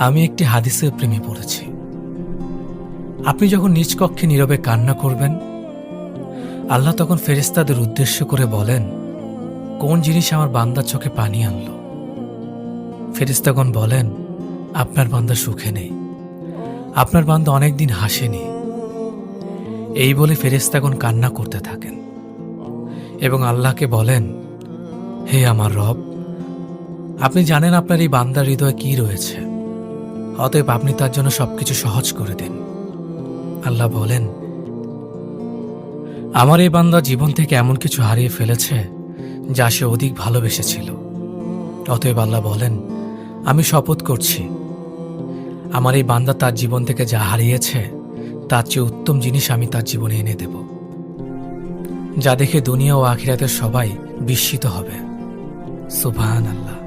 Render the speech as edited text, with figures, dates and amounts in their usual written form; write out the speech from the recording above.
আমি একটি হাদিসের প্রেমে পড়েছি। আপনি যখন নিজ কক্ষে নীরবে কান্না করবেন, আল্লাহ তখন ফেরেশতাদের উদ্দেশ্য করে বলেন, কোন জিনিস আমার বান্দার চোখে পানি আনল? ফেরেশতাগণ বলেন, আপনার বান্দা সুখে নেই, আপনার বান্দা অনেকদিন হাসেনি। এই বলে ফেরেশতাগণ কান্না করতে থাকেন এবং আল্লাহকে বলেন, হে আমার রব, আপনি জানেন আপনার এই বান্দার হৃদয়ে কি রয়েছে, অতএব আপনি তার জন্য সবকিছু সহজ করে দিন। আল্লাহ বলেন, আমার এই বান্দা জীবন থেকে এমন কিছু হারিয়ে ফেলেছে যা সে অধিক ভালোবেসেছিল। অতএব আল্লাহ বলেন, আমি শপথ করছি, আমার এই বান্দা তার জীবন থেকে যা হারিয়েছে তার চেয়ে উত্তম জিনিস আমি তার জীবনে এনে দেব, যা দেখে দুনিয়া ও আখিরাতের সবাই বিস্মিত হবে। সুবহানাল্লাহ।